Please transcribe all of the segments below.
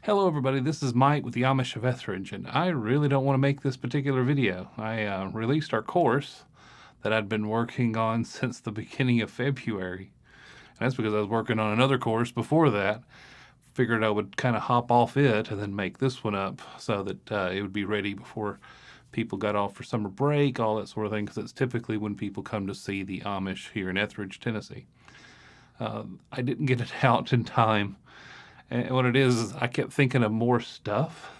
Hello everybody, this is Mike with the Amish of Ethridge, and I really don't want to make this particular video. I released our course that I'd been working on since the beginning of February. And that's because I was working on another course before that. Figured I would kind of hop off it and then make this one up so that it would be ready before people got off for summer break, all that sort of thing, because it's typically when people come to see the Amish here in Ethridge, Tennessee. I didn't get it out in time. And what it is I kept thinking of more stuff.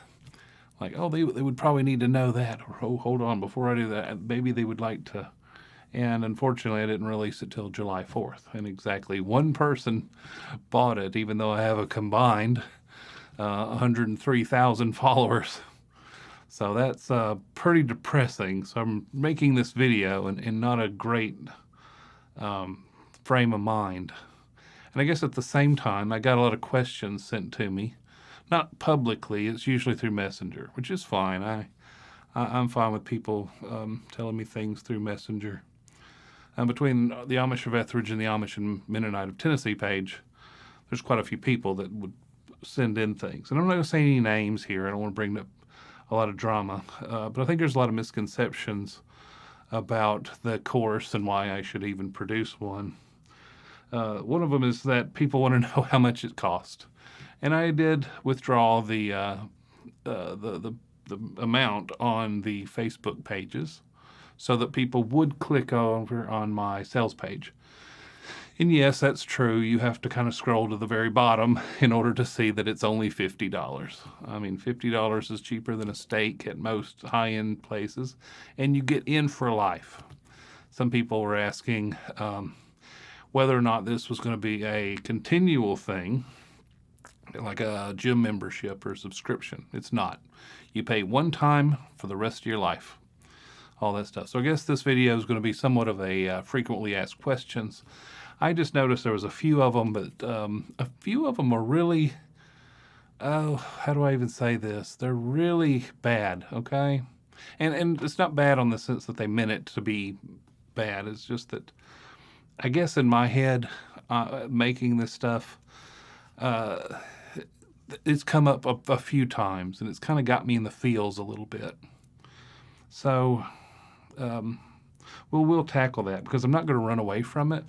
Like, oh, they would probably need to know that. Or, oh, hold on, before I do that, maybe they would like to. And unfortunately, I didn't release it till July 4th. And exactly one person bought it, even though I have a combined 103,000 followers. So that's pretty depressing. So I'm making this video in not a great frame of mind. And I guess at the same time, I got a lot of questions sent to me. Not publicly, it's usually through Messenger, which is fine. I'm fine with people telling me things through Messenger. Between the Amish of Ethridge and the Amish and Mennonite of Tennessee page, there's quite a few people that would send in things. And I'm not going to say any names here. I don't want to bring up a lot of drama. But I think there's a lot of misconceptions about the course and why I should even produce one. One of them is that people want to know how much it cost, and I did withdraw the amount on the Facebook pages so that people would click over on my sales page. And yes, that's true. You have to kind of scroll to the very bottom in order to see that it's only $50. I mean, $50 is cheaper than a steak at most high-end places, and you get in for life. Some people were asking whether or not this was going to be a continual thing, like a gym membership or subscription. It's not. You pay one time for the rest of your life, all that stuff. So I guess this video is going to be somewhat of a frequently asked questions. I just noticed there was a few of them, but a few of them are really, how do I even say this? They're really bad, okay? And it's not bad on the sense that they meant it to be bad. It's just that I guess in my head, making this stuff, it's come up a few times, and it's kind of got me in the feels a little bit. So, we'll tackle that because I'm not going to run away from it.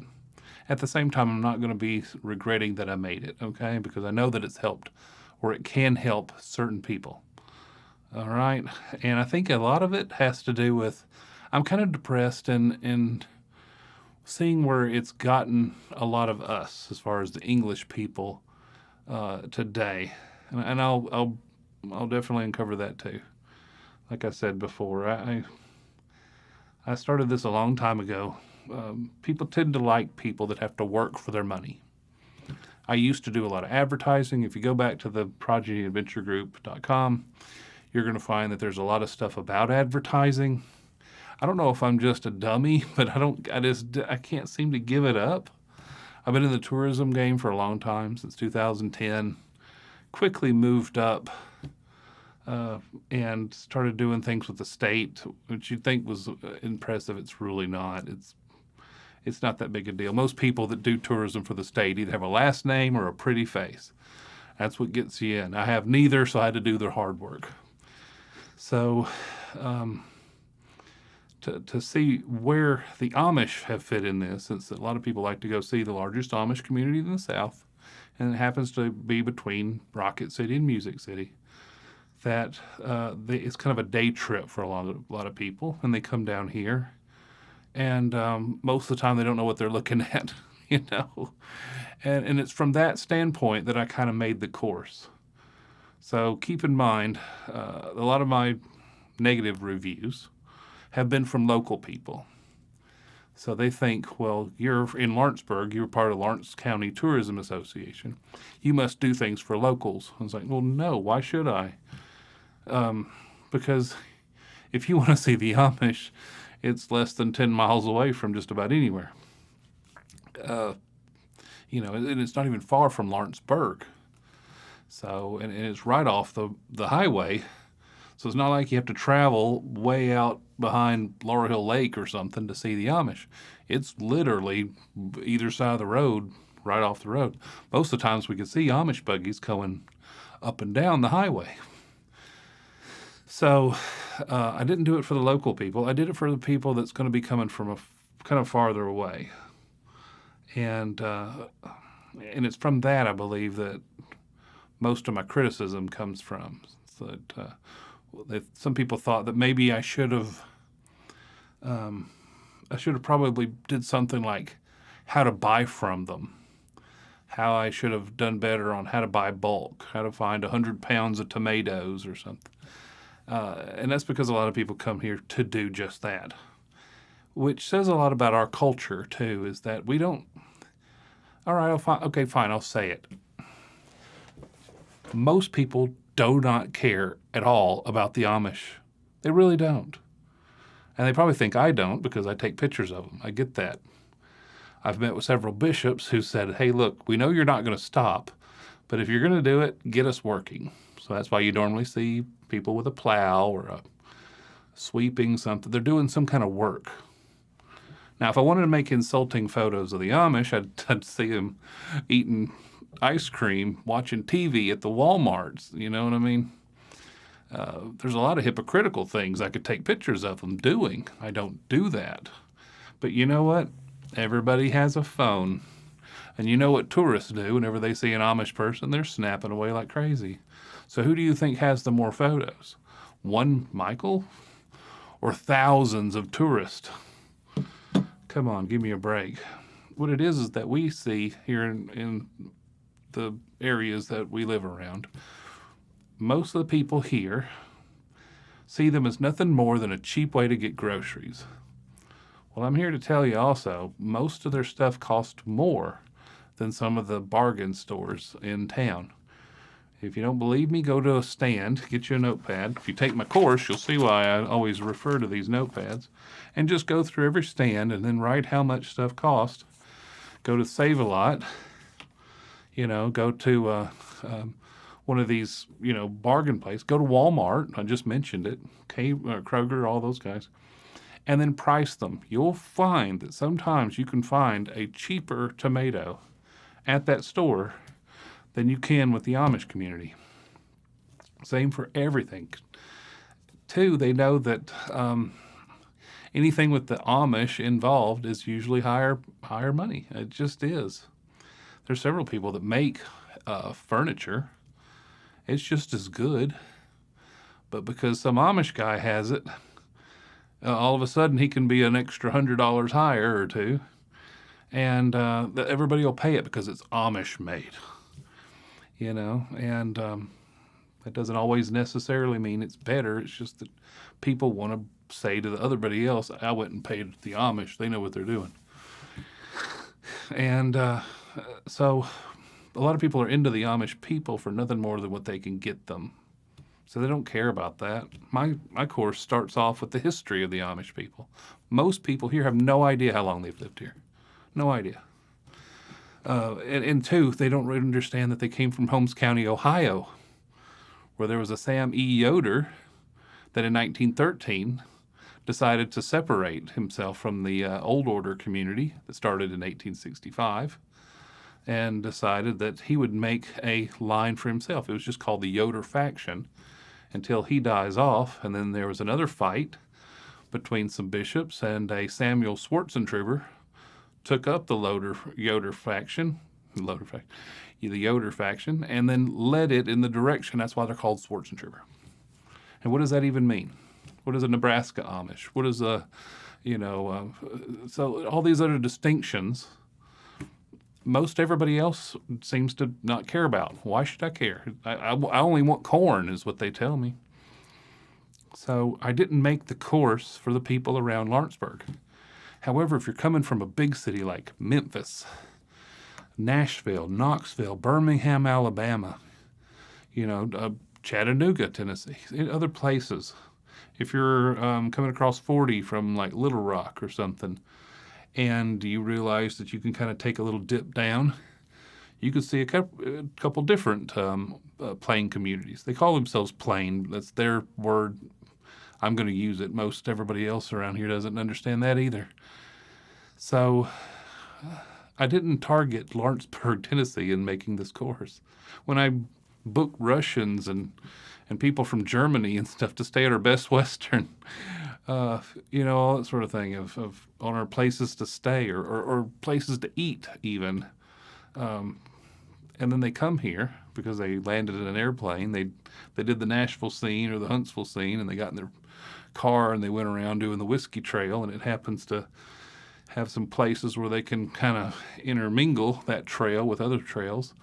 At the same time, I'm not going to be regretting that I made it, okay? Because I know that it's helped, or it can help certain people. All right? And I think a lot of it has to do with I'm kind of depressed and seeing where it's gotten a lot of us as far as the English people today, and I'll definitely uncover that too. Like I said before, I started this a long time ago. People tend to like people that have to work for their money. I used to do a lot of advertising. If you go back to the progenyadventuregroup.com, you're going to find that there's a lot of stuff about advertising. I don't know if I'm just a dummy, but I can't seem to give it up. I've been in the tourism game for a long time, since 2010. Quickly moved up and started doing things with the state, which you'd think was impressive. It's really not. It's not that big a deal. Most people that do tourism for the state either have a last name or a pretty face. That's what gets you in. I have neither, so I had to do the hard work. So, to see where the Amish have fit in this, since a lot of people like to go see the largest Amish community in the South, and it happens to be between Rocket City and Music City, that it's kind of a day trip for a lot of people, and they come down here, and most of the time they don't know what they're looking at, you know, and it's from that standpoint that I kind of made the course. So keep in mind, a lot of my negative reviews have been from local people. So they think, well, you're in Lawrenceburg, you're part of Lawrence County Tourism Association. You must do things for locals. I was like, well, no, why should I? Because if you want to see the Amish, it's less than 10 miles away from just about anywhere. And it's not even far from Lawrenceburg. So, and it's right off the highway. So it's not like you have to travel way out behind Laurel Hill Lake or something to see the Amish. It's literally either side of the road, right off the road. Most of the times we could see Amish buggies going up and down the highway. So I didn't do it for the local people. I did it for the people that's going to be coming from kind of farther away. And it's from that, I believe, that most of my criticism comes from. So that some people thought that maybe I should have probably did something like how to buy from them, how I should have done better on how to buy bulk, how to find 100 pounds of tomatoes or something. And that's because a lot of people come here to do just that, which says a lot about our culture, too, is that we don't, all right, okay, fine, I'll say it. Most people do not care at all about the Amish. They really don't. And they probably think I don't because I take pictures of them. I get that. I've met with several bishops who said, hey, look, we know you're not going to stop, but if you're going to do it, get us working. So that's why you normally see people with a plow or a sweeping something. They're doing some kind of work. Now, if I wanted to make insulting photos of the Amish, I'd see them eating ice cream, watching TV at the Walmarts. You know what I mean? There's a lot of hypocritical things I could take pictures of them doing. I don't do that. But you know what? Everybody has a phone. And you know what tourists do whenever they see an Amish person? They're snapping away like crazy. So who do you think has the more photos? One Michael? Or thousands of tourists? Come on, give me a break. What it is that we see here in the areas that we live around, most of the people here see them as nothing more than a cheap way to get groceries. Well, I'm here to tell you also, most of their stuff costs more than some of the bargain stores in town. If you don't believe me, go to a stand, get you a notepad. If you take my course, you'll see why I always refer to these notepads. And just go through every stand and then write how much stuff costs. Go to Save-A-Lot, go to one of these, bargain places. Go to Walmart, I just mentioned it, Kroger, all those guys. And then price them. You'll find that sometimes you can find a cheaper tomato at that store than you can with the Amish community. Same for everything. Two, they know that anything with the Amish involved is usually higher money. It just is. There's several people that make furniture. It's just as good. But because some Amish guy has it, all of a sudden he can be an extra $100 higher or two. And everybody will pay it because it's Amish made. And that doesn't always necessarily mean it's better. It's just that people want to say to everybody else, I went and paid the Amish. They know what they're doing. And so a lot of people are into the Amish people for nothing more than what they can get them. So they don't care about that. My course starts off with the history of the Amish people. Most people here have no idea how long they've lived here. No idea. And two, they don't really understand that they came from Holmes County, Ohio, where there was a Sam E. Yoder that in 1913 decided to separate himself from the Old Order community that started in 1865 and decided that he would make a line for himself. It was just called the Yoder faction until he dies off. And then there was another fight between some bishops, and a Samuel Schwarzentrooper took up the Yoder faction, the Yoder faction, and then led it in the direction. That's why they're called Schwarzentrooper. And what does that even mean? What is a Nebraska Amish? What is so all these other distinctions, most everybody else seems to not care about. Why should I care? I only want corn is what they tell me. So I didn't make the course for the people around Lawrenceburg. However, if you're coming from a big city like Memphis, Nashville, Knoxville, Birmingham, Alabama, Chattanooga, Tennessee, other places, if you're coming across 40 from like Little Rock or something, and you realize that you can kind of take a little dip down, you can see a couple different plain communities. They call themselves plain. That's their word. I'm going to use it. Most everybody else around here doesn't understand that either. So I didn't target Lawrenceburg, Tennessee in making this course. When I book Russians and people from Germany and stuff to stay at our Best Western. All that sort of thing of on our places to stay or places to eat even. And then they come here because they landed in an airplane. They did the Nashville scene or the Huntsville scene, and they got in their car and they went around doing the whiskey trail, and it happens to have some places where they can kind of intermingle that trail with other trails.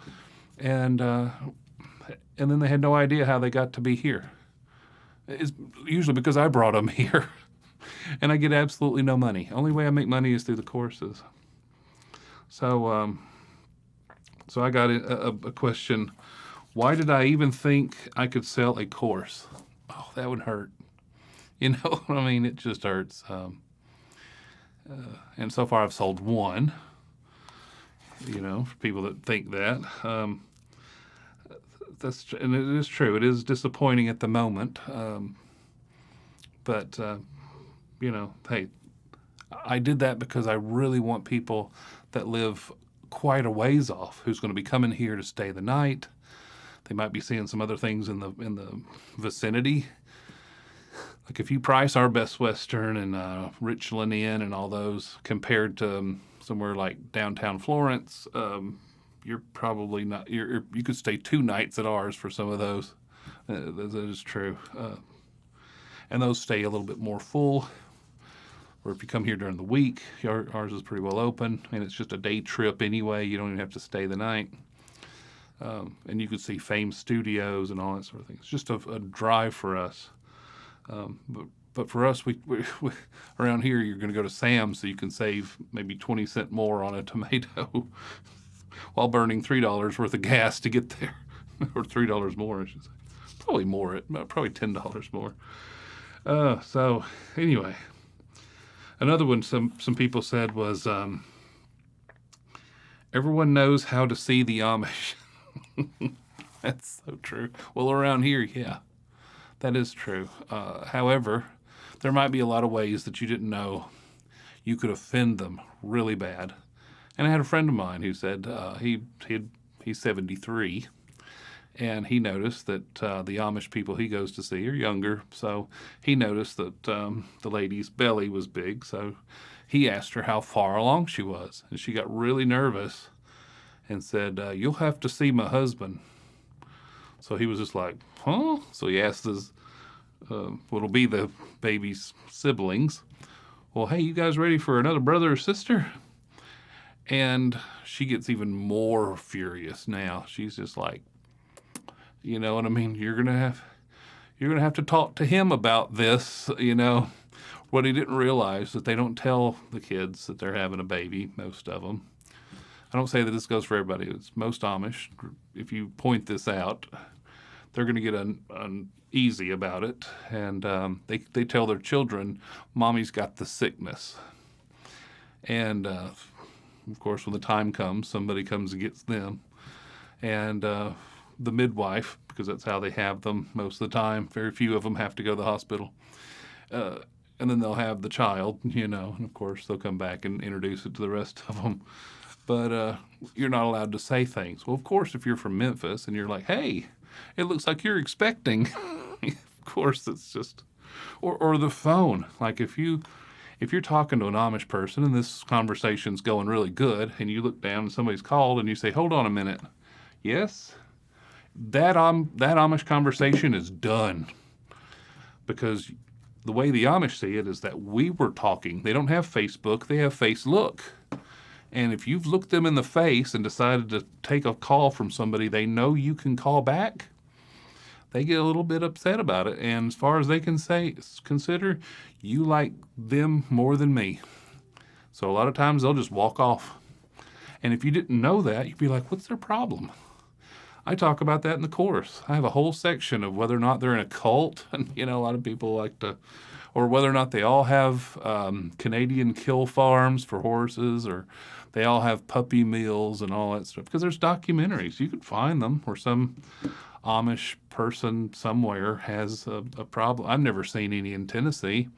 And then they had no idea how they got to be here. It's usually because I brought them here, and I get absolutely no money. Only way I make money is through the courses. So I got a question. Why did I even think I could sell a course? Oh, that would hurt. You know what I mean? It just hurts. And so far I've sold one, for people that think that. And it is true. It is disappointing at the moment. But hey, I did that because I really want people that live quite a ways off who's going to be coming here to stay the night. They might be seeing some other things in the vicinity. Like if you price our Best Western and Richland Inn and all those compared to somewhere like downtown Florence, you're probably not. You could stay 2 nights at ours for some of those. That is true, and those stay a little bit more full. Or if you come here during the week, ours is pretty well open, and it's just a day trip anyway. You don't even have to stay the night. And you could see Fame Studios and all that sort of thing. It's just a drive for us. But for us, we around here, you're going to go to Sam's so you can save maybe 20 cents more on a tomato while burning $3 worth of gas to get there. Or $3 more, I should say. Probably more, probably $10 more. So anyway, another one some people said was, everyone knows how to see the Amish. That's so true. Well, around here, yeah, that is true. However, there might be a lot of ways that you didn't know you could offend them really bad. And I had a friend of mine who said he's 73, and he noticed that the Amish people he goes to see are younger. So he noticed that the lady's belly was big. So he asked her how far along she was, and she got really nervous and said, "You'll have to see my husband." So he was just like, "Huh?" So he asked his, what'll be the baby's siblings, "Well, hey, you guys ready for another brother or sister?" And she gets even more furious now. She's just like, you know what I mean? You're gonna have to talk to him about this. What he didn't realize that they don't tell the kids that they're having a baby. Most of them. I don't say that this goes for everybody. It's most Amish. If you point this out, they're going to get uneasy about it, and they tell their children, "Mommy's got the sickness." And of course, when the time comes, somebody comes and gets them, and the midwife, because that's how they have them most of the time. Very few of them have to go to the hospital, and then they'll have the child, and of course they'll come back and introduce it to the rest of them. But you're not allowed to say things. Well, of course, if you're from Memphis and you're like, "Hey, it looks like you're expecting," of course, it's just, or the phone. Like if you're talking to an Amish person and this conversation's going really good, and you look down and somebody's called and you say, "Hold on a minute," yes, that Amish conversation is done, because the way the Amish see it is that we were talking. They don't have Facebook; they have Face Look. And if you've looked them in the face and decided to take a call from somebody they know you can call back, they get a little bit upset about it. And as far as they can consider, you like them more than me. So a lot of times they'll just walk off. And if you didn't know that, you'd be like, "What's their problem?" I talk about that in the course. I have a whole section of whether or not they're in a cult. And, a lot of people like to, or whether or not they all have Canadian kill farms for horses, or they all have puppy mills and all that stuff. Because there's documentaries. You can find them where some Amish person somewhere has a problem. I've never seen any in Tennessee,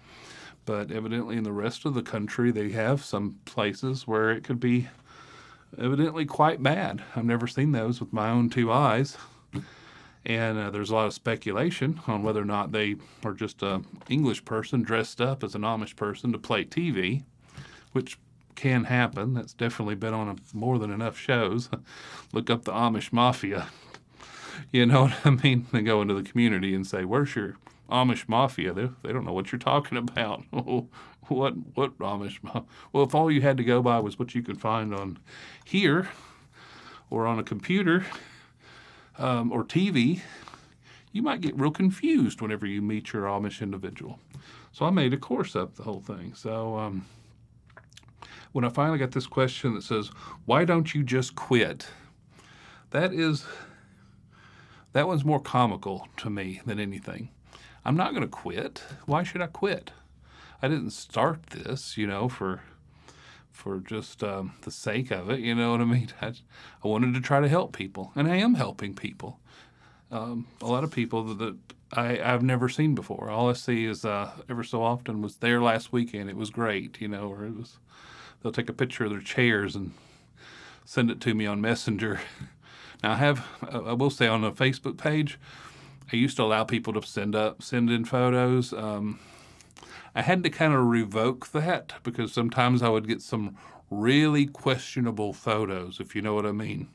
but evidently in the rest of the country they have some places where it could be evidently quite bad. I've never seen those with my own 2 eyes. And there's a lot of speculation on whether or not they are just an English person dressed up as an Amish person to play TV, which can happen. That's definitely been on more than enough shows. Look up the Amish Mafia. You know what I mean? They go into the community and say, "Where's your Amish Mafia?" They don't know what you're talking about. What Amish? Well, if all you had to go by was what you could find on here or on a computer or TV, you might get real confused whenever you meet your Amish individual. So I made a course up the whole thing. So when I finally got this question that says, "Why don't you just quit?" That one's more comical to me than anything. I'm not going to quit. Why should I quit? I didn't start this, for just the sake of it. You know what I mean? I wanted to try to help people, and I am helping people. A lot of people that I've never seen before. All I see is ever so often was there last weekend. It was great, or they'll take a picture of their chairs and send it to me on Messenger. Now I will say on the Facebook page, I used to allow people to send in photos. I had to kind of revoke that because sometimes I would get some really questionable photos, if you know what I mean,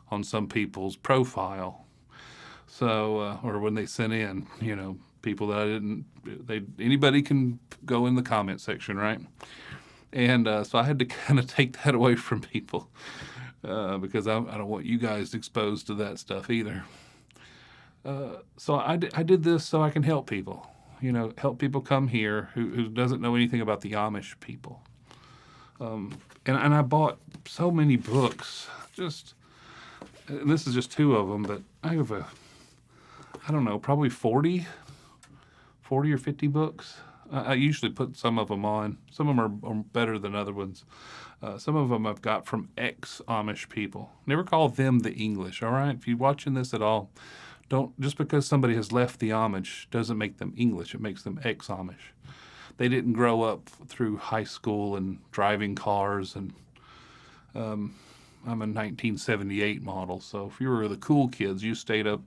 on some people's profile. So, or when they sent in, people that anybody can go in the comment section, right? And so I had to kind of take that away from people because I don't want you guys exposed to that stuff either. So I did this so I can help people, help people come here who doesn't know anything about the Amish people. And I bought so many books, and this is just 2 of them, but I have I don't know, probably 40 or 50 books. I usually put some of them on. Some of them are better than other ones. Some of them I've got from ex-Amish people. Never call them the English, all right? If you're watching this at all, don't, just because somebody has left the Amish doesn't make them English. It makes them ex-Amish. They didn't grow up through high school and driving cars. And I'm a 1978 model, so if you were the cool kids, you stayed up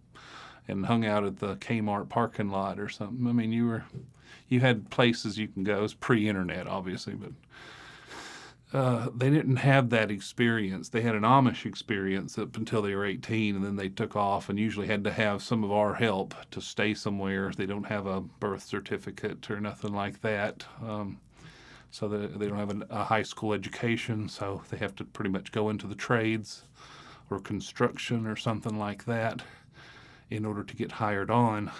and hung out at the Kmart parking lot or something. I mean, you had places you can go. It's pre-internet, obviously, but they didn't have that experience. They had an Amish experience up until they were 18, and then they took off and usually had to have some of our help to stay somewhere. They don't have a birth certificate or nothing like that. So they don't have a high school education, so they have to pretty much go into the trades or construction or something like that in order to get hired on.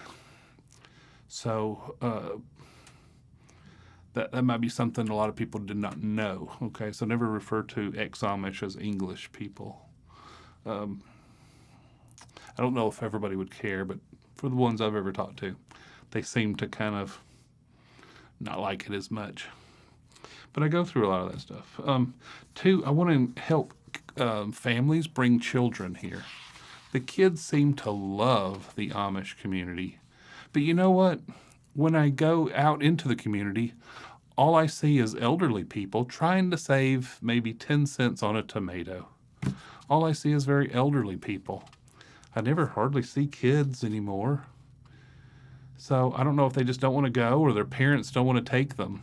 So that might be something a lot of people did not know. Okay, so never refer to ex-Amish as English people. I don't know if everybody would care, but for the ones I've ever talked to, they seem to kind of not like it as much. But I go through a lot of that stuff. 2, I want to help families bring children here. The kids seem to love the Amish community. But you know what? When I go out into the community, all I see is elderly people trying to save maybe 10 cents on a tomato. All I see is very elderly people. I never hardly see kids anymore. So I don't know if they just don't want to go or their parents don't want to take them.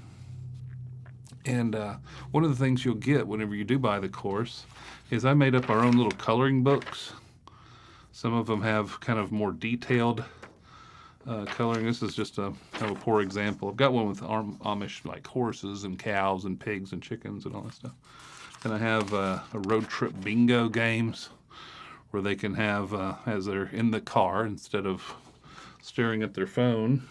And one of the things you'll get whenever you do buy the course is I made up our own little coloring books. Some of them have kind of more detailed coloring. This is just a kind of a poor example. I've got one with Amish like horses and cows and pigs and chickens and all that stuff. And I have a road trip bingo games where they can have, as they're in the car, instead of staring at their phone,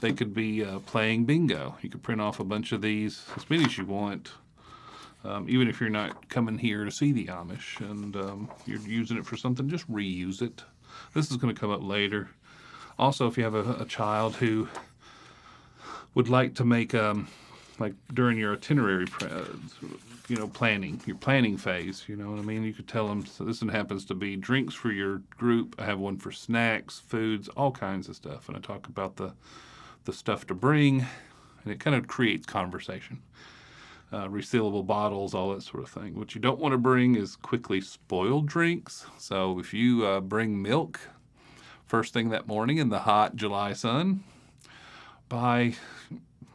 they could be playing bingo. You could print off a bunch of these, as many as you want, even if you're not coming here to see the Amish and you're using it for something, just reuse it. This is going to come up later. Also, if you have a child who would like to make, like during your itinerary, planning, your planning phase, you know what I mean? You could tell them, so this one happens to be drinks for your group. I have one for snacks, foods, all kinds of stuff. And I talk about the stuff to bring, and it kind of creates conversation. Resealable bottles, all that sort of thing. What you don't want to bring is quickly spoiled drinks. So if you bring milk first thing that morning in the hot July sun. By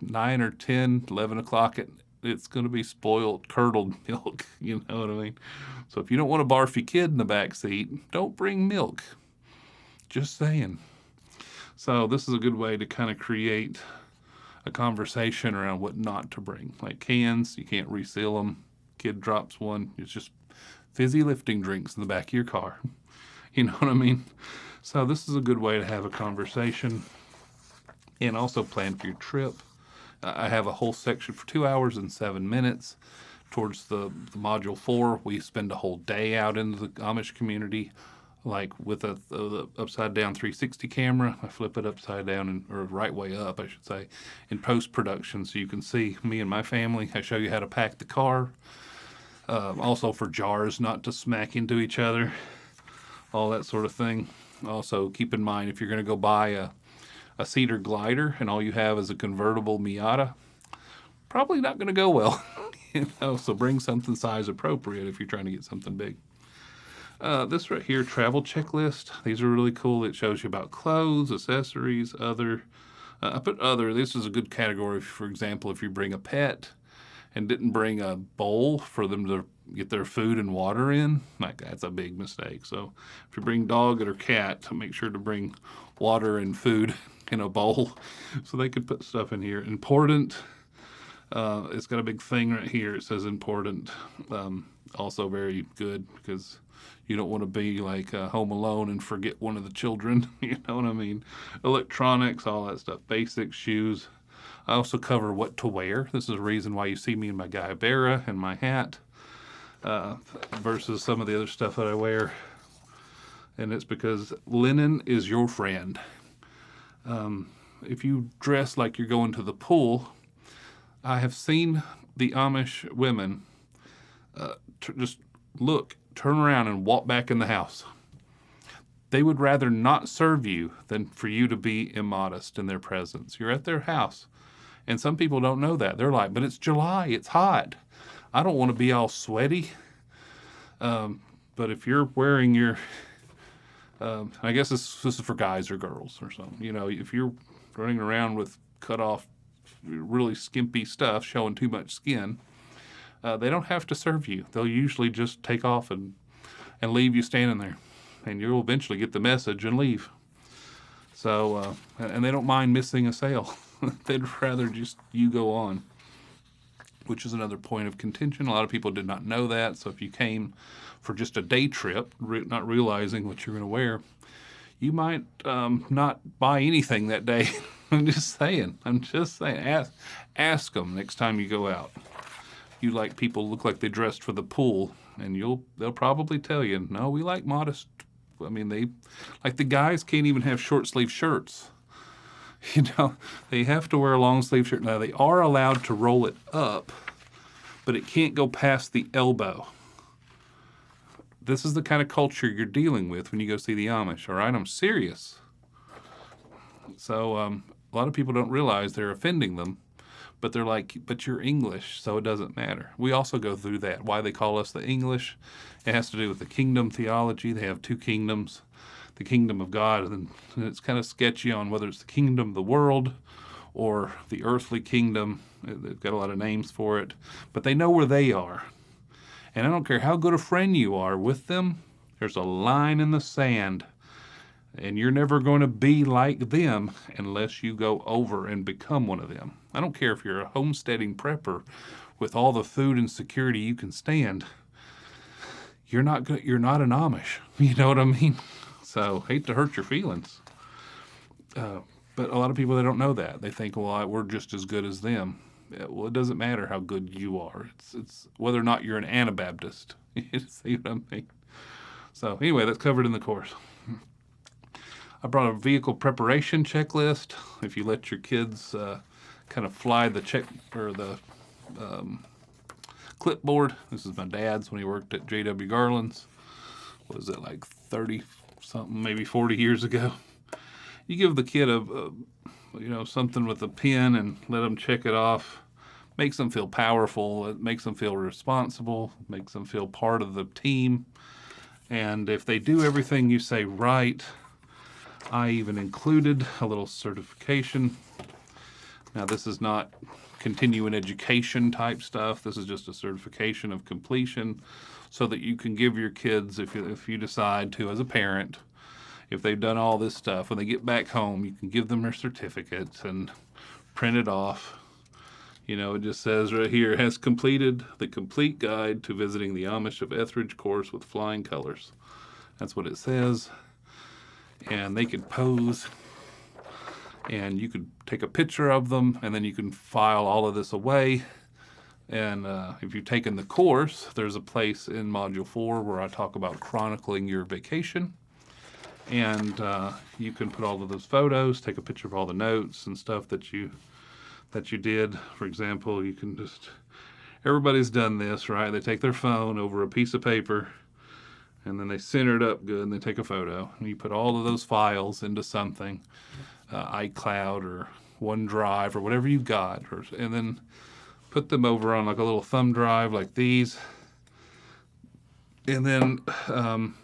9 or 10, 11 o'clock, it's going to be spoiled, curdled milk. You know what I mean? So if you don't want a barfy kid in the back seat, don't bring milk. Just saying. So this is a good way to kind of create a conversation around what not to bring. Like cans, you can't reseal them. Kid drops one, it's just fizzy lifting drinks in the back of your car. You know what I mean? So this is a good way to have a conversation and also plan for your trip. I have a whole section for 2 hours and 7 minutes. Towards the module 4, we spend a whole day out in the Amish community, like with the upside down 360 camera. I flip it upside down, or right way up, I should say, in post-production, so you can see me and my family. I show you how to pack the car. Also for jars not to smack into each other, all that sort of thing. Also keep in mind, if you're going to go buy a cedar glider and all you have is a convertible Miata, probably not going to go well. So bring something size appropriate if you're trying to get something big. This right here, travel checklist. These are really cool. It shows you about clothes, accessories, other. I put other. This is a good category. For example, if you bring a pet and didn't bring a bowl for them to get their food and water in, like that's a big mistake. So if you bring dog or cat, make sure to bring water and food in a bowl so they could put stuff in here. Important. It's got a big thing right here. It says important. Also very good because you don't want to be like home alone and forget one of the children. You know what I mean? Electronics, all that stuff. Basic shoes. I also cover what to wear. This is a reason why you see me in my Guayabera and my hat versus some of the other stuff that I wear. And it's because linen is your friend. If you dress like you're going to the pool, I have seen the Amish women just turn around and walk back in the house. They would rather not serve you than for you to be immodest in their presence. You're at their house. And some people don't know that. They're like, but it's July, it's hot. I don't want to be all sweaty. But if you're wearing your, I guess this is for guys or girls or something. You know, if you're running around with cut off, really skimpy stuff showing too much skin, they don't have to serve you. They'll usually just take off and leave you standing there. And you'll eventually get the message and leave. So, and they don't mind missing a sale. They'd rather just you go on, which is another point of contention. A lot of people did not know that. So if you came for just a day trip, not realizing what you're going to wear, you might not buy anything that day. I'm just saying. Ask them next time you go out. You like people look like they dressed for the pool, and they'll probably tell you, no, we like modest. I mean, the guys can't even have short sleeve shirts. You know, they have to wear a long sleeve shirt. Now, they are allowed to roll it up, but it can't go past the elbow. This is the kind of culture you're dealing with when you go see the Amish, all right? I'm serious. So a lot of people don't realize they're offending them, but they're like, but you're English, so it doesn't matter. We also go through that, why they call us the English. It has to do with the kingdom theology. They have two kingdoms, the kingdom of God, and it's kind of sketchy on whether it's the kingdom of the world or the earthly kingdom. They've got a lot of names for it, but they know where they are. And I don't care how good a friend you are with them, there's a line in the sand. And you're never going to be like them unless you go over and become one of them. I don't care if you're a homesteading prepper with all the food and security you can stand. You're not an Amish. You know what I mean? So, hate to hurt your feelings. But a lot of people, they don't know that. They think, well, we're just as good as them. Yeah, well, it doesn't matter how good you are. It's whether or not you're an Anabaptist. You see what I mean? So, anyway, that's covered in the course. I brought a vehicle preparation checklist. If you let your kids kind of fly the clipboard. This is my dad's when he worked at J.W. Garland's. What is it, like 30 something, maybe 40 years ago? You give the kid something with a pen and let them check it off. Makes them feel powerful. It makes them feel responsible. Makes them feel part of the team. And if they do everything you say right, I even included a little certification. Now, this is not continuing education type stuff. This is just a certification of completion so that you can give your kids, if you decide to as a parent, if they've done all this stuff, when they get back home, you can give them their certificates and print it off. You know, it just says right here, has completed the complete guide to visiting the Amish of Ethridge course with flying colors. That's what it says. And they could pose, and you could take a picture of them, and then you can file all of this away. And if you've taken the course, there's a place in Module 4 where I talk about chronicling your vacation. And you can put all of those photos, take a picture of all the notes and stuff that you did. For example, you can just, everybody's done this, right? They take their phone over a piece of paper, and then they center it up good, and they take a photo. And you put all of those files into something, iCloud or OneDrive or whatever you've got, and then put them over on like a little thumb drive like these. And then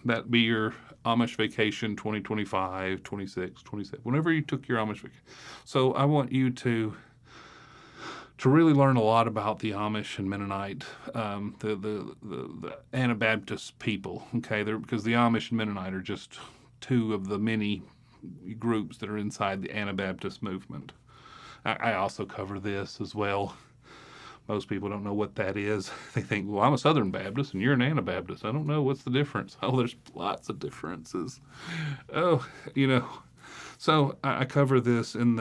that'd be your Amish vacation 2025, 26, 27, whenever you took your Amish vacation. So I want you to really learn a lot about the Amish and Mennonite, the Anabaptist people, okay? Because the Amish and Mennonite are just two of the many groups that are inside the Anabaptist movement. I also cover this as well. Most people don't know what that is. They think, well, I'm a Southern Baptist and you're an Anabaptist. I don't know. What's the difference? Oh, there's lots of differences. Oh, you know. So I cover this in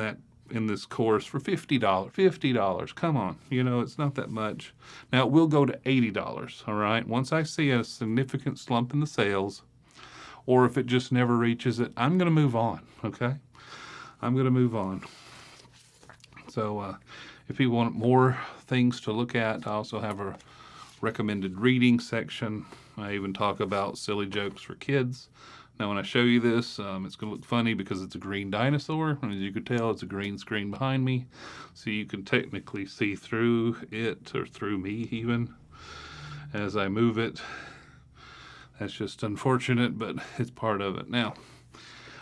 this course for $50. $50. Come on. You know, it's not that much. Now, it will go to $80, all right? Once I see a significant slump in the sales, or if it just never reaches it, I'm going to move on, okay? I'm going to move on. So if you want more things to look at, I also have a recommended reading section. I even talk about silly jokes for kids. Now, when I show you this, it's going to look funny because it's a green dinosaur. And as you can tell, it's a green screen behind me. So you can technically see through it, or through me even, as I move it. That's just unfortunate, but it's part of it. Now,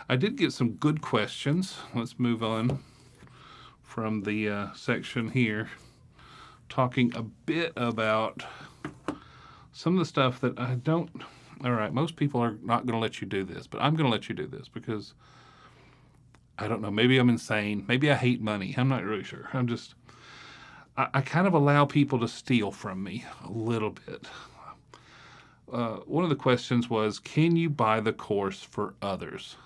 I did get some good questions. Let's move on from the section here, talking a bit about some of the stuff that I don't. All right, most people are not going to let you do this, but I'm going to let you do this because I don't know. Maybe I'm insane. Maybe I hate money. I'm not really sure. I kind of allow people to steal from me a little bit. One of the questions was, can you buy the course for others?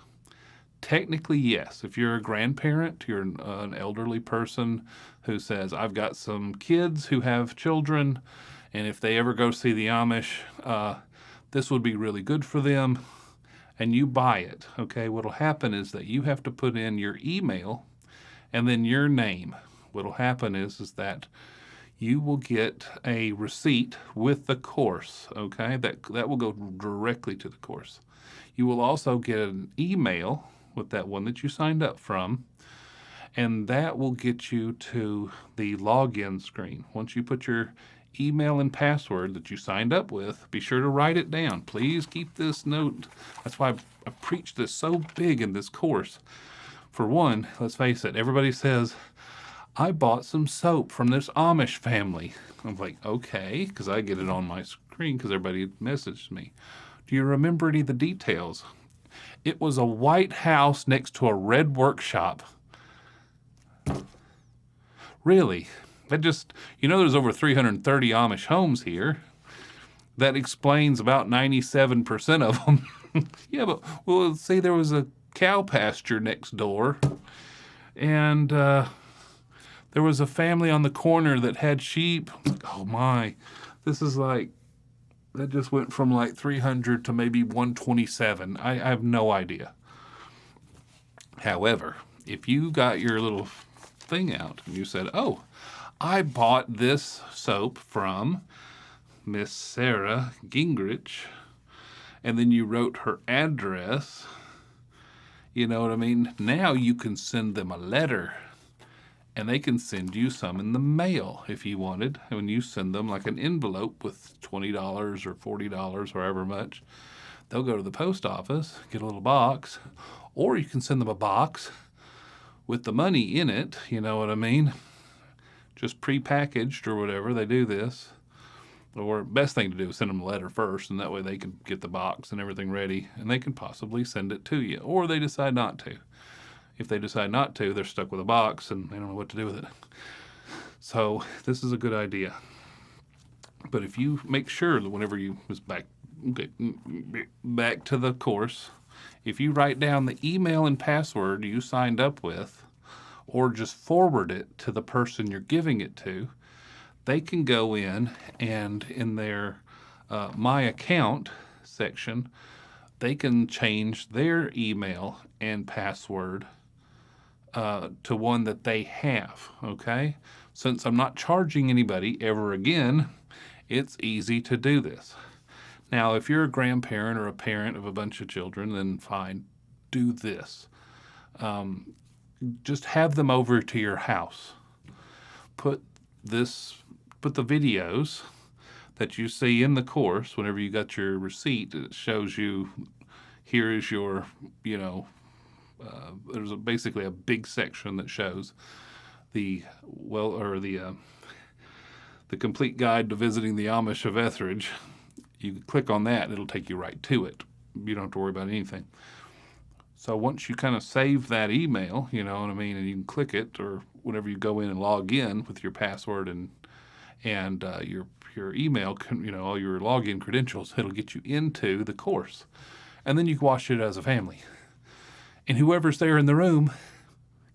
Technically, yes. If you're a grandparent, you're an elderly person who says, I've got some kids who have children, and if they ever go see the Amish, this would be really good for them, and you buy it, okay? What'll happen is that you have to put in your email and then your name. What'll happen is that you will get a receipt with the course, okay? That will go directly to the course. You will also get an email with that one that you signed up from, and that will get you to the login screen. Once you put your email and password that you signed up with, be sure to write it down. Please keep this note. That's why I preach this so big in this course. For one, let's face it, everybody says, I bought some soap from this Amish family. I'm like, okay, because I get it on my screen because everybody messaged me. Do you remember any of the details? It was a white house next to a red workshop. Really? That just, there's over 330 Amish homes here. That explains about 97% of them. Yeah, but well, say there was a cow pasture next door, and there was a family on the corner that had sheep. Oh my, this is like, that just went from like 300 to maybe 127. I have no idea. However, if you got your little thing out and you said, oh, I bought this soap from Miss Sarah Gingrich, and then you wrote her address, you know what I mean? Now you can send them a letter, and they can send you some in the mail if you wanted. And when you send them like an envelope with $20 or $40, however much, they'll go to the post office, get a little box, Or you can send them a box with the money in it, you know what I mean? Just pre-packaged or whatever. They do this. Or best thing to do is send them a letter first, and that way they can get the box and everything ready, and they can possibly send it to you. Or they decide not to. If they decide not to, they're stuck with a box and they don't know what to do with it. So this is a good idea. But if you make sure that whenever you back to the course, if you write down the email and password you signed up with, or just forward it to the person you're giving it to, they can go in and in their My Account section, they can change their email and password to one that they have, okay? Since I'm not charging anybody ever again, it's easy to do this. Now, if you're a grandparent or a parent of a bunch of children, then fine, do this. Just have them over to your house. Put the videos that you see in the course, whenever you got your receipt, it shows you, here is your, there's basically a big section that shows the complete guide to visiting the Amish of Ethridge. You can click on that and it'll take you right to it. You don't have to worry about anything. So once you kind of save that email, you know what I mean, and you can click it, or whenever you go in and log in with your password and your email, all your login credentials, it'll get you into the course. And then you can watch it as a family. And whoever's there in the room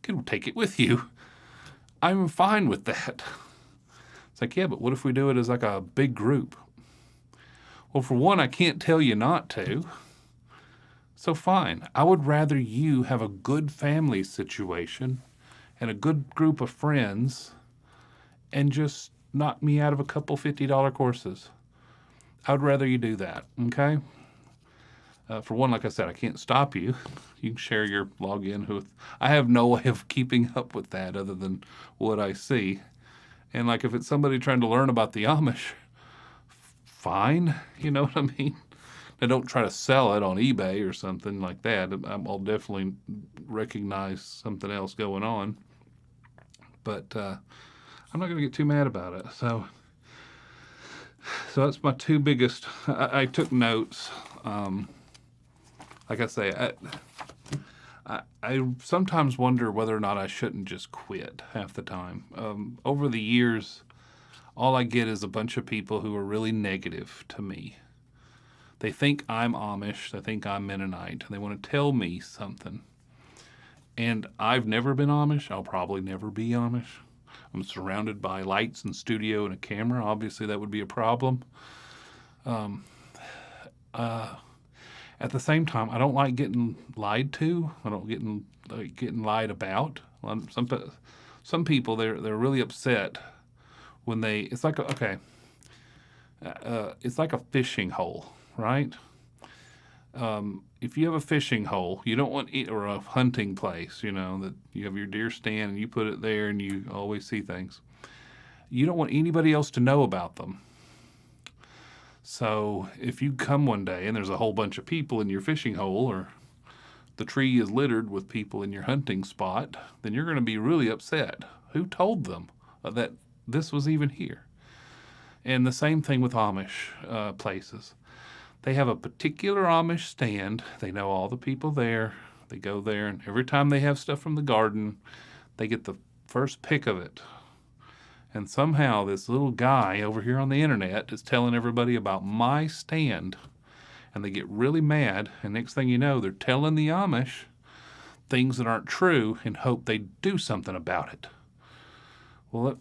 can take it with you. I'm fine with that. It's like, yeah, but what if we do it as like a big group? Well, for one, I can't tell you not to. So fine. I would rather you have a good family situation and a good group of friends and just knock me out of a couple $50 courses. I would rather you do that, okay? For one, like I said, I can't stop you. You can share your login with. I have no way of keeping up with that other than what I see. And like if it's somebody trying to learn about the Amish, fine, you know what I mean? Now don't try to sell it on eBay or something like that. I'll definitely recognize something else going on. But I'm not going to get too mad about it. So that's my two biggest. I took notes. Like I say, I sometimes wonder whether or not I shouldn't just quit half the time. Over the years, all I get is a bunch of people who are really negative to me. They think I'm Amish, they think I'm Mennonite, and they want to tell me something. And I've never been Amish. I'll probably never be Amish. I'm surrounded by lights and studio and a camera. Obviously, that would be a problem. At the same time, I don't like getting lied to. I don't like getting lied about. Some people they're really upset when they. It's like it's like a fishing hole, right? If you have a fishing hole, you don't want or a hunting place, that you have your deer stand and you put it there and you always see things. You don't want anybody else to know about them. So if you come one day and there's a whole bunch of people in your fishing hole, or the tree is littered with people in your hunting spot, then you're going to be really upset. Who told them that this was even here? And the same thing with Amish places. They have a particular Amish stand. They know all the people there. They go there, and every time they have stuff from the garden, they get the first pick of it. And somehow this little guy over here on the internet is telling everybody about my stand. And they get really mad, and next thing you know, they're telling the Amish things that aren't true and hope they do something about it. Well,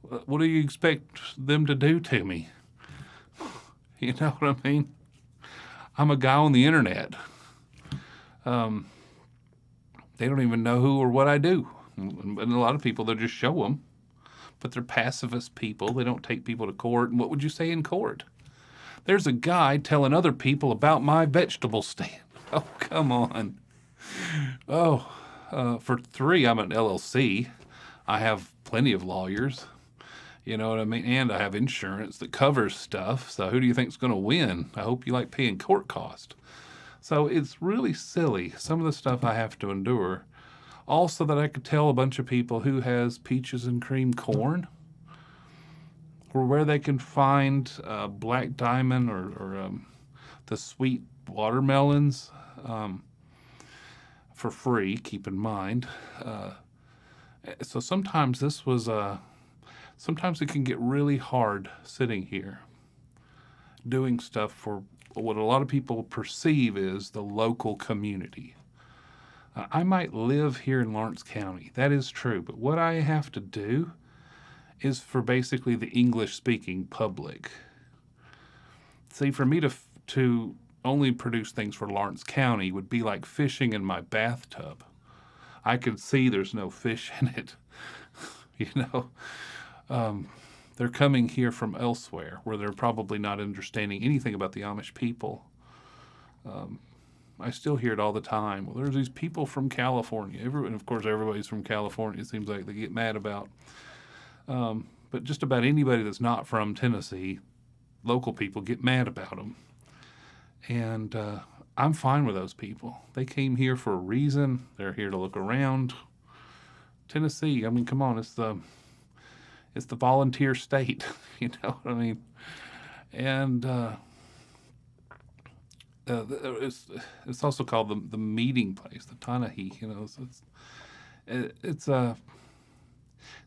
what do you expect them to do to me? You know what I mean? I'm a guy on the internet. They don't even know who or what I do. And a lot of people, they'll just show them. But they're pacifist people. They don't take people to court. And what would you say in court? There's a guy telling other people about my vegetable stand. Oh, come on. For three, I'm an LLC. I have plenty of lawyers. You know what I mean? And I have insurance that covers stuff. So who do you think's going to win? I hope you like paying court costs. So it's really silly, some of the stuff I have to endure. Also, that I could tell a bunch of people who has peaches and cream corn, or where they can find black diamond or the sweet watermelons for free, keep in mind. So sometimes sometimes it can get really hard sitting here doing stuff for what a lot of people perceive is the local community. I might live here in Lawrence County. That is true. But what I have to do is for basically the English-speaking public. See, for me to only produce things for Lawrence County would be like fishing in my bathtub. I could see there's no fish in it. you know, they're coming here from elsewhere where they're probably not understanding anything about the Amish people. I still hear it all the time. Well, there's these people from California. And of course, everybody's from California. It seems like they get mad about. But just about anybody that's not from Tennessee, local people get mad about them. And I'm fine with those people. They came here for a reason. They're here to look around. Tennessee, I mean, come on, it's the volunteer state. You know what I mean? And it's also called the meeting place, the Tanahi. You know,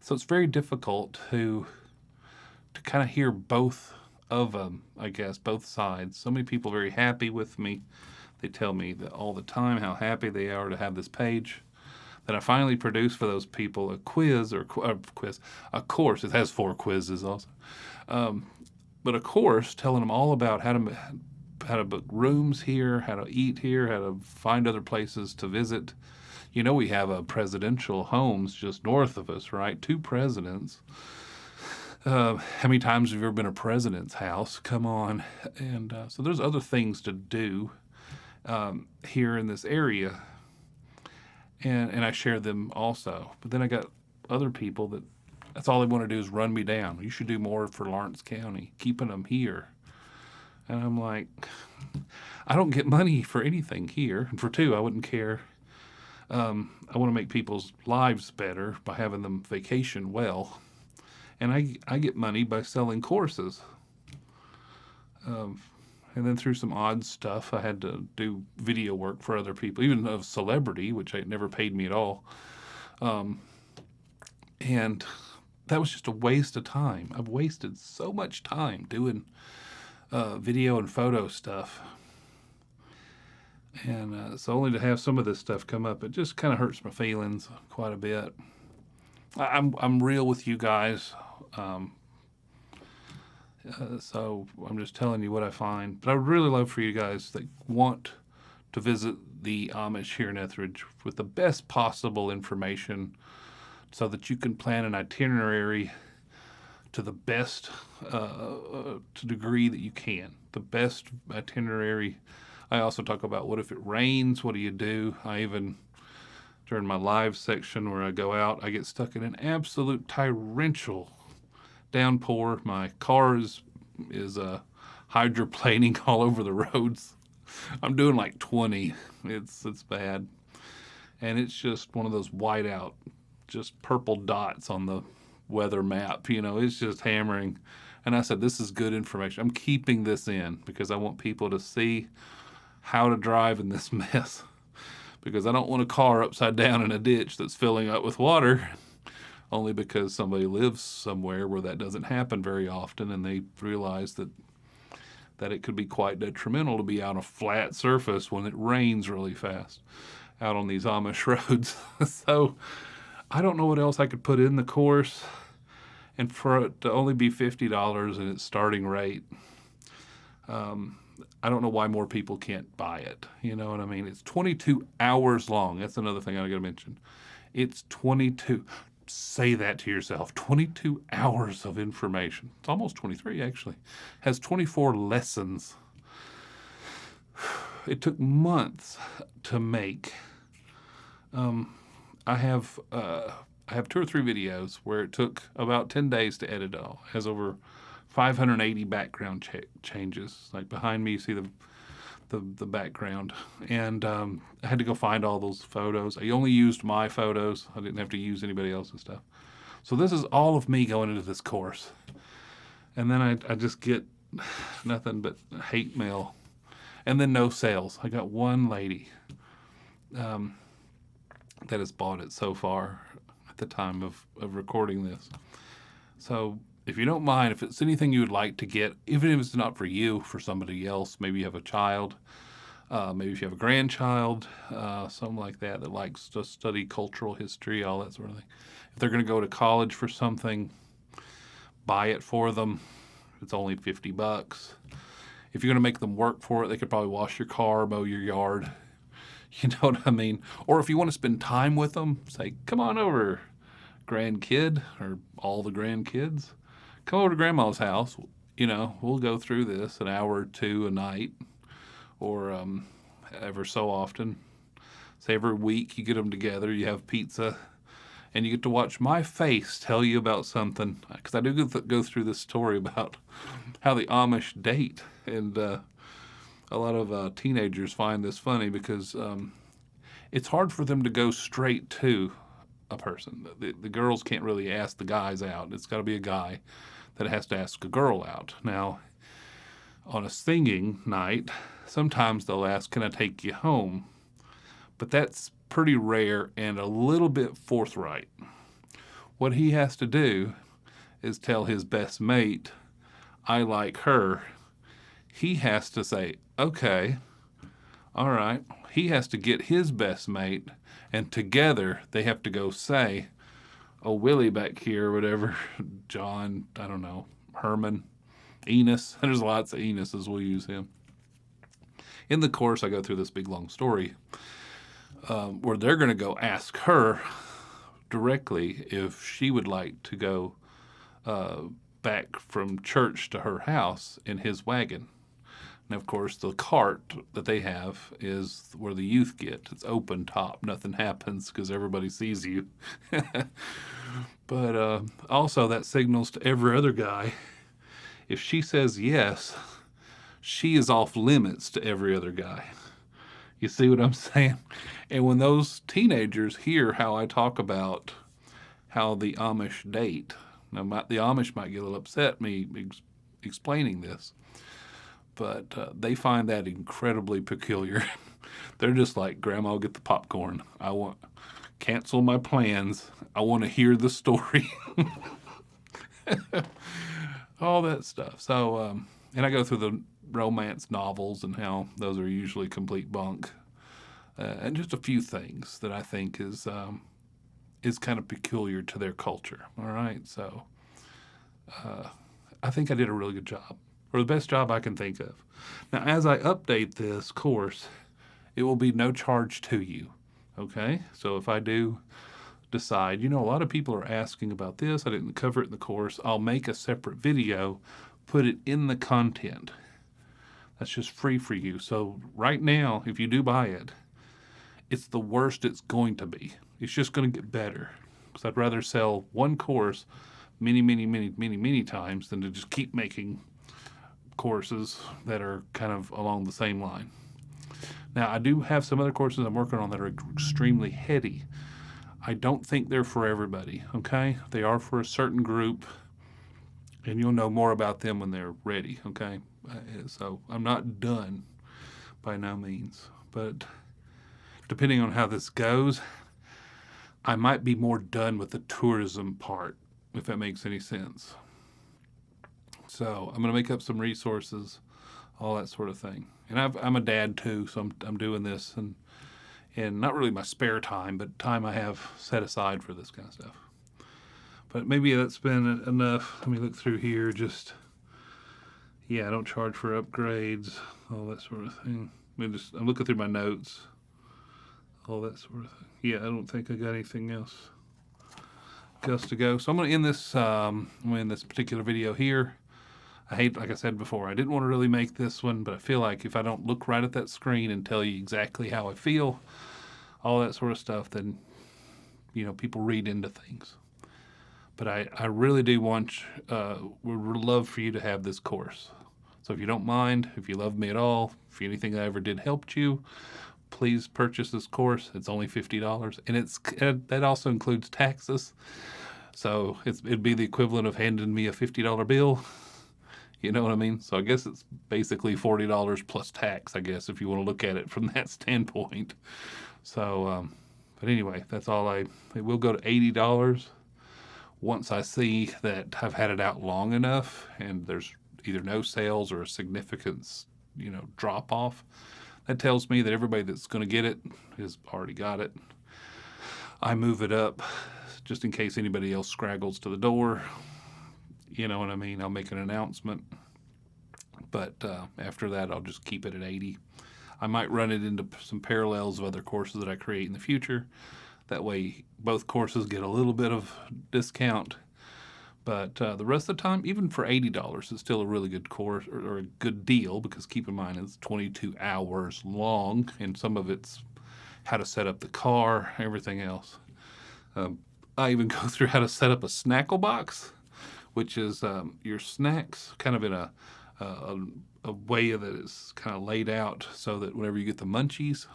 so it's very difficult to kind of hear both of them, I guess, both sides. So many people are very happy with me. They tell me that all the time how happy they are to have this page. That I finally produced for those people a course. It has 4 quizzes also, but a course telling them all about how to book rooms here, how to eat here, how to find other places to visit. You know, we have a presidential homes just north of us, right? 2 presidents. How many times have you ever been to a president's house? Come on. And so there's other things to do here in this area. And I share them also. But then I got other people that's all they want to do is run me down. You should do more for Lawrence County, keeping them here. And I'm like, I don't get money for anything here. And for 2, I wouldn't care. I want to make people's lives better by having them vacation well. And I get money by selling courses. And then through some odd stuff, I had to do video work for other people, even of celebrity, which never paid me at all. And that was just a waste of time. I've wasted so much time doing video and photo stuff. And so only to have some of this stuff come up, it just kind of hurts my feelings quite a bit. I'm real with you guys. So I'm just telling you what I find. But I would really love for you guys that want to visit the Amish here in Ethridge with the best possible information so that you can plan an itinerary to the best to degree that you can. The best itinerary. I also talk about what if it rains, what do you do? I even, during my live section where I go out, I get stuck in an absolute torrential downpour. My car is hydroplaning all over the roads. I'm doing like 20. It's bad. And it's just one of those whiteout, just purple dots on the weather map. You know, it's just hammering. And I said, this is good information. I'm keeping this in because I want people to see how to drive in this mess. Because I don't want a car upside down in a ditch that's filling up with water. Only because somebody lives somewhere where that doesn't happen very often, and they realize that it could be quite detrimental to be on a flat surface when it rains really fast out on these Amish roads. So I don't know what else I could put in the course, and for it to only be $50 in its starting rate, I don't know why more people can't buy it. You know what I mean? It's 22 hours long. That's another thing I got to mention. It's 22. Say that to yourself. 22 hours of information. It's almost 23, actually. Has 24 lessons. It took months to make. I have 2 or 3 videos where it took about 10 days to edit it all. It has over 580 background changes. Like behind me, you see the background, and I had to go find all those photos. I only used my photos. I didn't have to use anybody else's stuff. So this is all of me going into this course, and then I just get nothing but hate mail, and then no sales. I got one lady that has bought it so far at the time of recording this. So if you don't mind, if it's anything you would like to get, even if it's not for you, for somebody else, maybe you have a child, maybe if you have a grandchild, something like that that likes to study cultural history, all that sort of thing. If they're going to go to college for something, buy it for them. It's only $50. If you're going to make them work for it, they could probably wash your car, mow your yard. You know what I mean? Or if you want to spend time with them, say, come on over, grandkid, or all the grandkids. Come over to grandma's house. You know, we'll go through this an hour or two a night, or ever so often. Say every week you get them together, you have pizza, and you get to watch my face tell you about something. Because I do go through this story about how the Amish date, and a lot of teenagers find this funny because it's hard for them to go straight to a person. The girls can't really ask the guys out. It's got to be a guy that has to ask a girl out. Now, on a singing night, sometimes they'll ask, can I take you home? But that's pretty rare and a little bit forthright. What he has to do is tell his best mate, I like her. He has to say, okay, all right. He has to get his best mate, and together they have to go say, oh, Willie back here, whatever, John, I don't know, Herman, Enos. There's lots of Enos's, we'll use him. In the course, I go through this big long story where they're going to go ask her directly if she would like to go back from church to her house in his wagon. And of course, the cart that they have is where the youth get. It's open top. Nothing happens because everybody sees you. But also that signals to every other guy, if she says yes, she is off limits to every other guy. You see what I'm saying? And when those teenagers hear how I talk about how the Amish date, now the Amish might get a little upset me explaining this, but they find that incredibly peculiar. They're just like, Grandma, get the popcorn. I want cancel my plans. I want to hear the story. All that stuff. So, and I go through the romance novels and how those are usually complete bunk, and just a few things that I think is kind of peculiar to their culture. All right, so I think I did a really good job, or the best job I can think of. Now, as I update this course, it will be no charge to you. Okay, so if I do decide, a lot of people are asking about this, I didn't cover it in the course, I'll make a separate video, put it in the content. That's just free for you. So right now, if you do buy it, it's the worst it's going to be. It's just going to get better. Because I'd rather sell one course many times than to just keep making courses that are kind of along the same line. Now, I do have some other courses I'm working on that are extremely heady. I don't think they're for everybody, okay? They are for a certain group, and you'll know more about them when they're ready, okay? So I'm not done by no means, but depending on how this goes, I might be more done with the tourism part, if that makes any sense. So I'm going to make up some resources, all that sort of thing. And I'm a dad too, so I'm doing this, and not really my spare time, but time I have set aside for this kind of stuff. But maybe that's been enough. Let me look through here. I don't charge for upgrades, all that sort of thing. I'm looking through my notes, all that sort of thing. Yeah, I don't think I got anything else to go. So I'm going to end this particular video here. Like I said before, I didn't want to really make this one, but I feel like if I don't look right at that screen and tell you exactly how I feel, all that sort of stuff, then, people read into things. But I really do would love for you to have this course. So if you don't mind, if you love me at all, if anything I ever did helped you, please purchase this course. It's only $50, and that also includes taxes. So it'd be the equivalent of handing me a $50 bill. You know what I mean? So I guess it's basically $40 plus tax, I guess, if you want to look at it from that standpoint. So, but anyway, that's all it will go to $80 once I see that I've had it out long enough and there's either no sales or a significant, drop off. That tells me that everybody that's going to get it has already got it. I move it up just in case anybody else scraggles to the door. You know what I mean? I'll make an announcement. But after that, I'll just keep it at 80. I might run it into some parallels of other courses that I create in the future. That way, both courses get a little bit of discount. But the rest of the time, even for $80, it's still a really good course or a good deal, because keep in mind it's 22 hours long, and some of it's how to set up the car, everything else. I even go through how to set up a snackle box, which is your snacks kind of in a way that is kind of laid out so that whenever you get the munchies,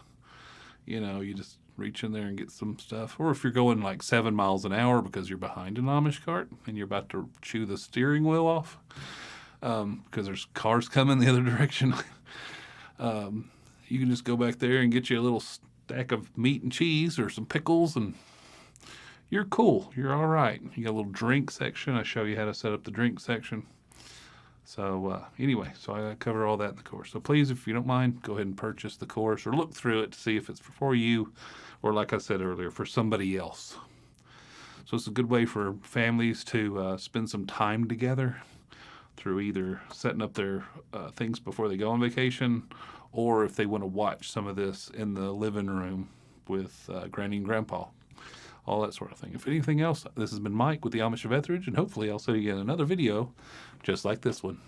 you just reach in there and get some stuff. Or if you're going like 7 miles an hour because you're behind an Amish cart and you're about to chew the steering wheel off because there's cars coming the other direction, you can just go back there and get you a little stack of meat and cheese or some pickles, and you're cool. You're all right. You got a little drink section. I show you how to set up the drink section. So anyway, so I cover all that in the course. So please, if you don't mind, go ahead and purchase the course or look through it to see if it's for you or, like I said earlier, for somebody else. So it's a good way for families to spend some time together through either setting up their things before they go on vacation, or if they want to watch some of this in the living room with Granny and Grandpa. All that sort of thing. If anything else, this has been Mike with the Amish of Ethridge, and hopefully I'll see you in another video just like this one.